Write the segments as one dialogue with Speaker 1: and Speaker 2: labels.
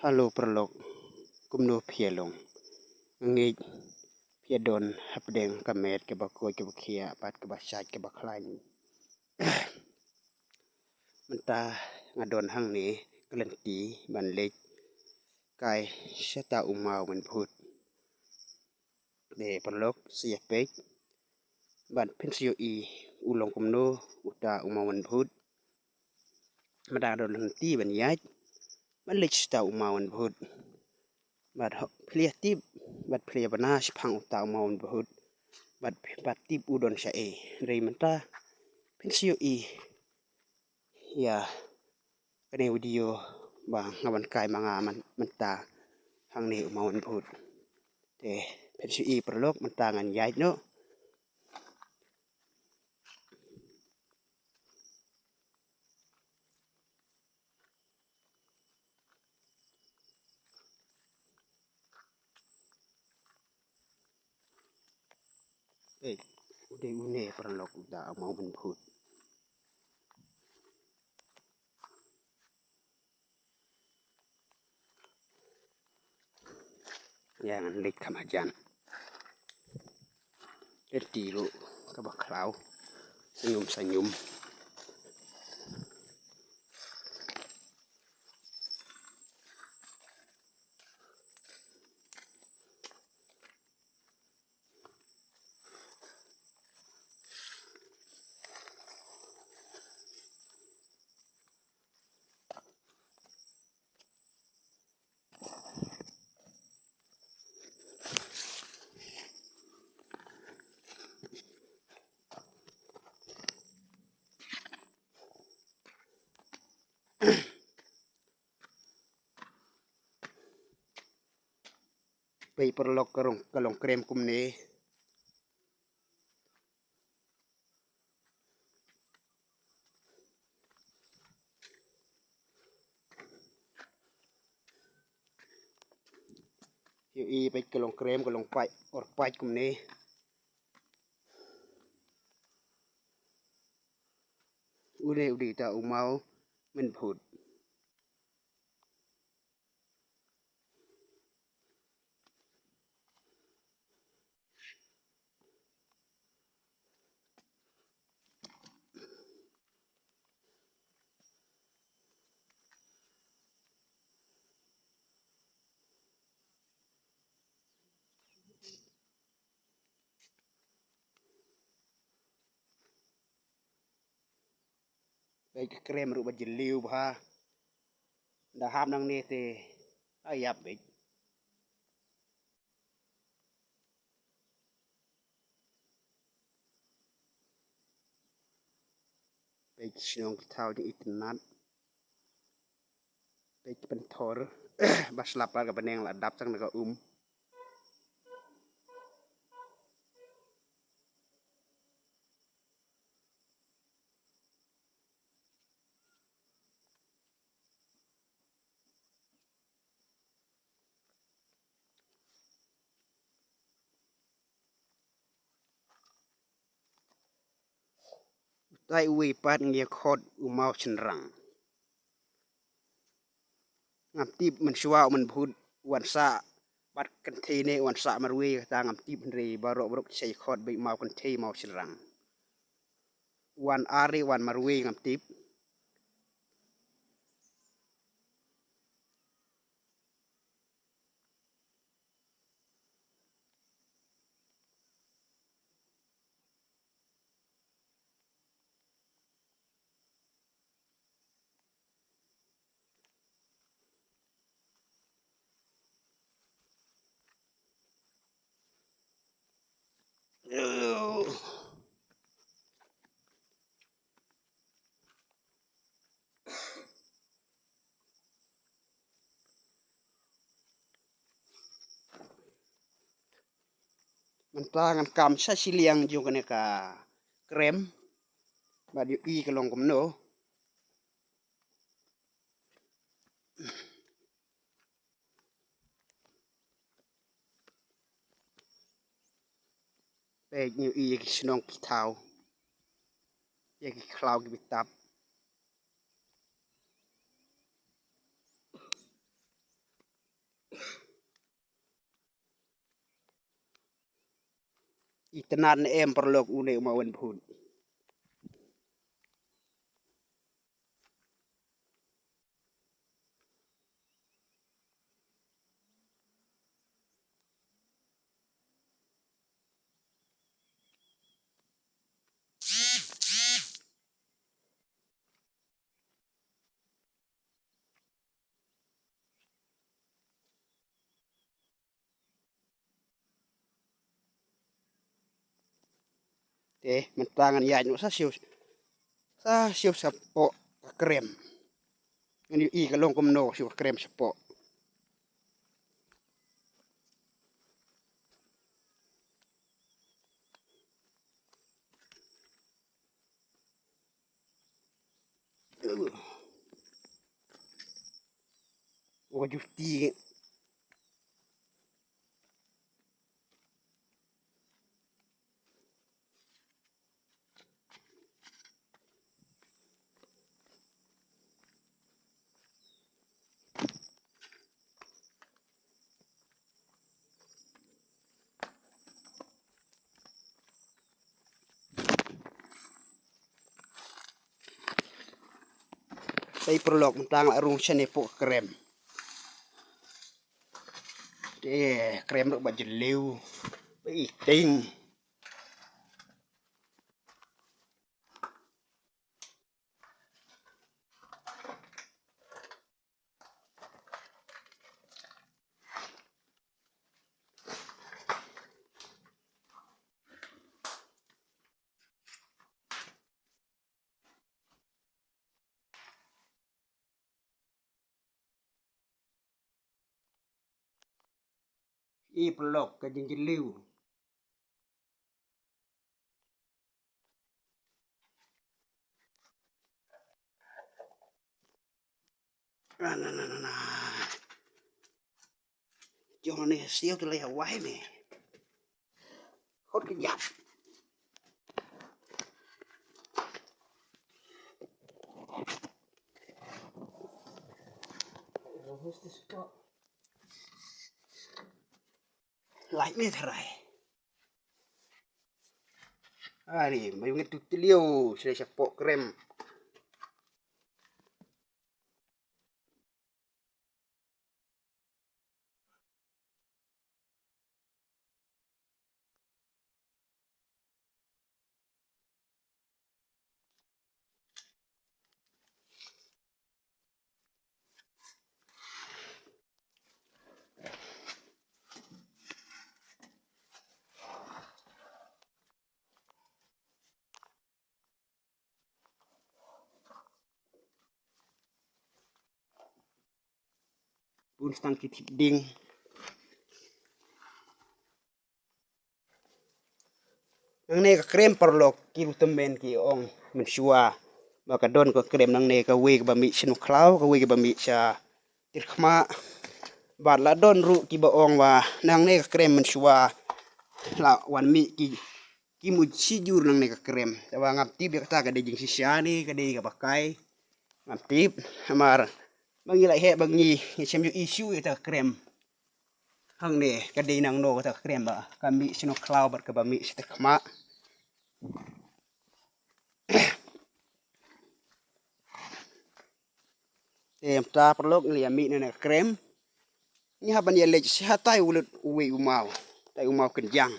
Speaker 1: Halo Perlok, kumno Pielong. Ngej Piedon hapdeng kamet ke bakoy ke bakia pat ke basat ke baklain. Menta ngadon hang ni kelenti ban lek kai syata umau men put. De Perlok sia pek ban pensio I ulong kumno uta umau men put. Mada don henti ban yaj ban lek syata umau men put. Bad piliah tip bad piliah banas pang uta umau men put. Bad tip udon syae dari menta pensio I ya kene video ba ngaban kai manga menta hang ni umau men put. De pensio I Perlok menta ngan yaj no. Udah une Perlok udah mau men put. Jangan lek kamajan. Leti lu kabaklau senyum-senyum. Pay Perlok kalong krem kumne yu I pay kalong krem kalong pai or pai kumne udi ta umau men put. Pay krem ru bajeliu bha da ham nang ni te ayap bik. Pay sinong tau di internet. Pay pentor bas lapar ka beneng la dap sang naga Tai uwi pat ngia khot umau chenrang. Ngam tip men syua men put wan sa bat kenti ne wan sa marwe ta ngam tip re barok sei khot be mau kenti mau chenrang. Wan are wan marwe ngam tip mentangan kam sa siliang jo kene ka krem ba yu I kalong kumno pay yu I sinong kitau ye ki klau ki bitap อีตนานเอมประโลกอุเนมาวันพุธมันต่างกันใหญ่อยู่ซะชิวสะโปะเกรมอันนี้อีกลงกมโนชิวเกรมสะโปะโอ้ยุตีไอ้ประโลกมันต่างละรุงชนิโปะเกรมเกรมรกบัดจะเร็วไปอีกติงอีประโลกก็ยังจะเร็วจอนี่เสียวตัวเลยเอาไว้แม่โคตรขยับLike me try. Ni, may mga tutilyo sila sa po krem. Pun stang kitip ding. Nang ne ka krem perlok ki utemen ki ong mensua. Maka don ko krem nang ne ka we ka bami sinu klau ka we ka bami sa tirkhma. Bad la don ru ki ba ong wa nang ne ka krem mensua. La wan mi ki mu sijur nang ne ka krem. Tawa ngap tip ka ta ka de jing sisiani ka de ka pakai. Ngap tip amar Bagi lại hệ bằng nhì xem như issue ta krem hang ne ka de nang no ta krem ba kami sino cloud bar ka ba mi sta khma ta perlok li mi ne krem ni ha ban ye le sehatai ulut uwi umau tai umau kenjang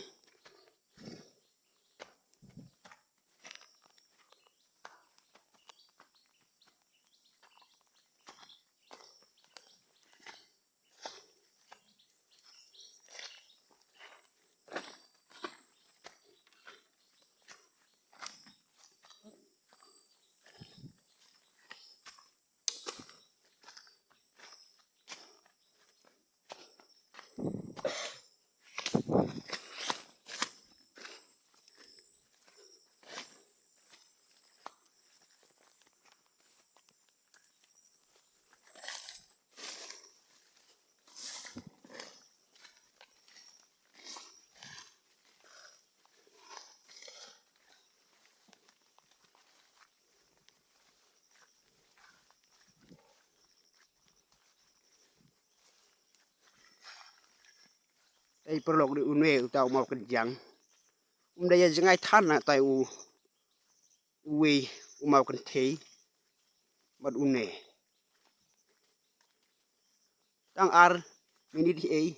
Speaker 1: ai perlok di unwe utau mau kenjang umdaya jangai thana tai uwe umau kan thei bad une tang ar minit ei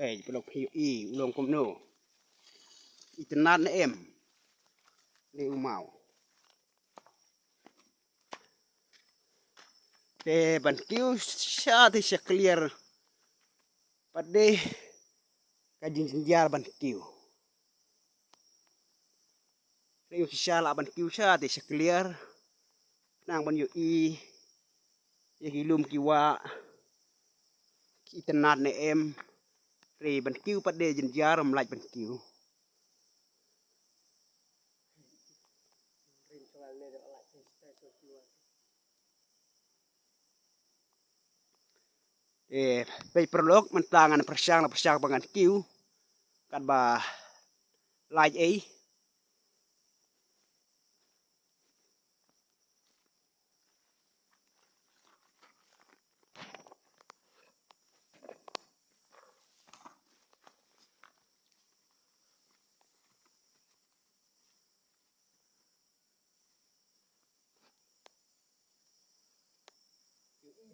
Speaker 1: pelok hi ulong komno itenat na em ni umau te ban kiu sha te clear pade kajin sinjar ban kiu reu sha la ban kiu sha te clear nang ban yu lum kiwa itenat na em re ban kiu pade jinjar mlaj ban kiuไปprolog man tangan persang bangan kiu kan ba laj ei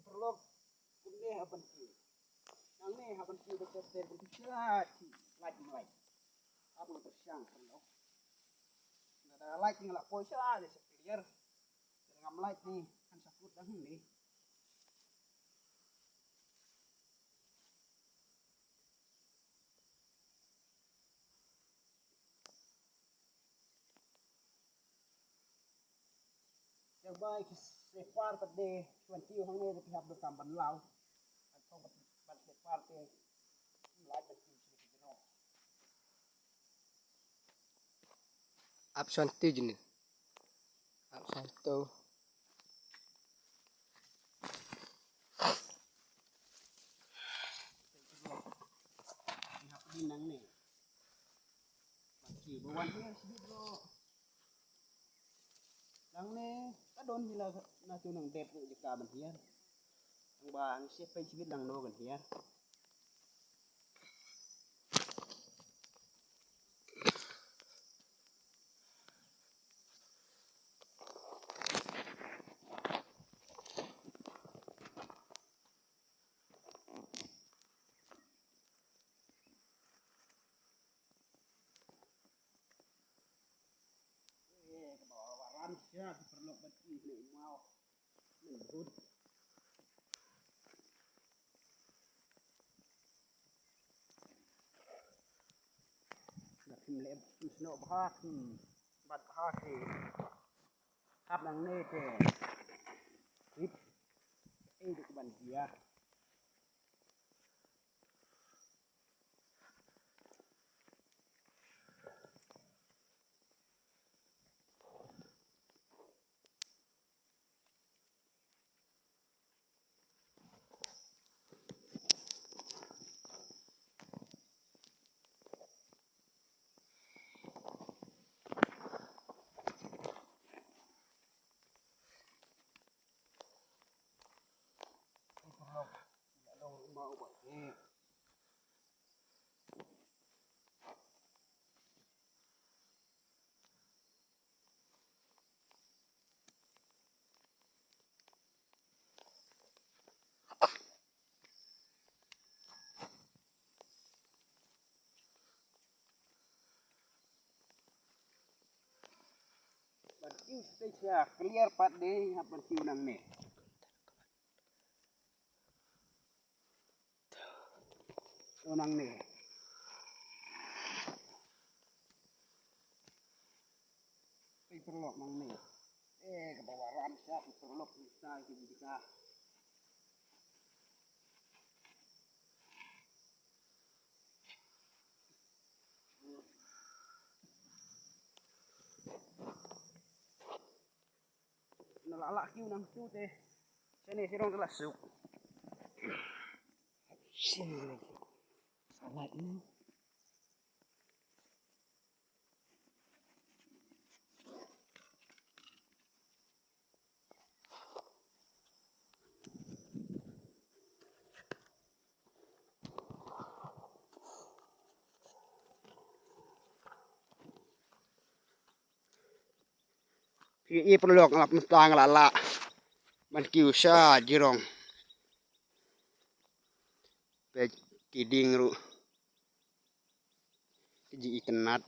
Speaker 1: prolog kumne haban kiu nang ne haban kiu betul laj mai apa persang prolog ada laj ngala poisa de clear ngam laj ni kan saput dah ni yang baik separ pade tuan kiu hang ne pihak bekam ban lau atau ban separ te laj ban kiu no
Speaker 2: option 3 je ni option 2
Speaker 1: nang ni ban kiu bawan dia sedih bro nang ne kadon hila na tu nang det je ka ban hian ang bang se peชีวิตnang no kan hian ya perlu bagi ni mau lembut nak lem sno bahak bat bahak ni hab nang ne te ip dik ban dia kiu spesial clear pat de hapan kiu nang ne nang ne perlok nang ne ke bawah ramsyak perlok bisa kita nalak kiu nang tu teh sini sirong telasuk sini salat ni i perlok ngap tang lala man kiu sha jirong pe kiding ru ji ikenat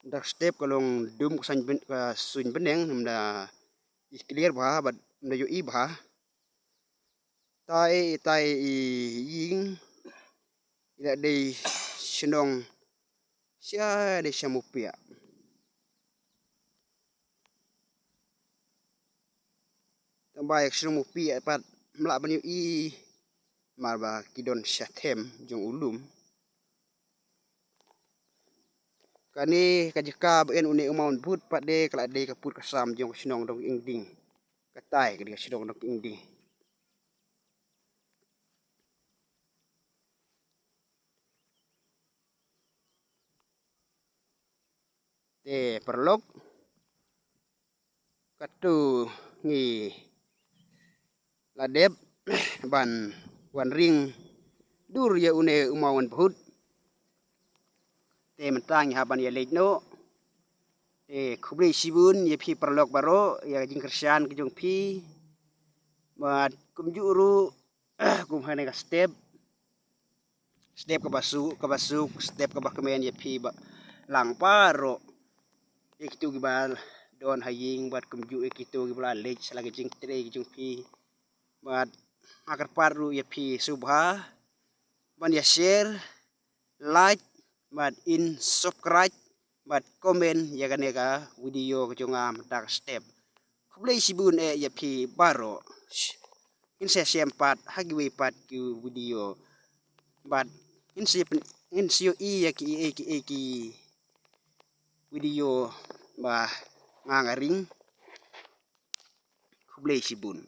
Speaker 1: dak step kalong dum san ben sun beneng namda clear ba bad na yo i ba tai ying ila dei shnong sia de samupia tambai samupia pat mla ban yo i marba kidon shathem jong ulum kani kajika ben une umaun but pat de kala de kaput kasam jong shnong dong ingding katai ke dia shnong dong ingding te perlok katu ngi ladep ban wan ring dur ya une umawan but te mentang ya ban ya lejno khubri sibun ye phi perlok baro ya jing kersian ke jong phi mat kumjuru kum hane ka step ka basuk step ka bakmen ye phi ba lang paro ikitu gibal don haying bat kumju ikitu gibal lej selagi jing tre jong phi bat akar paru ye phi subha ban ya share like bat in subscribe bat comment ya kaneka video kejongam dak step kublai sibun ya phi baro in se sempat hagiwe pat ku video bat in sio i ya ki video ba ngangaring kublai sibun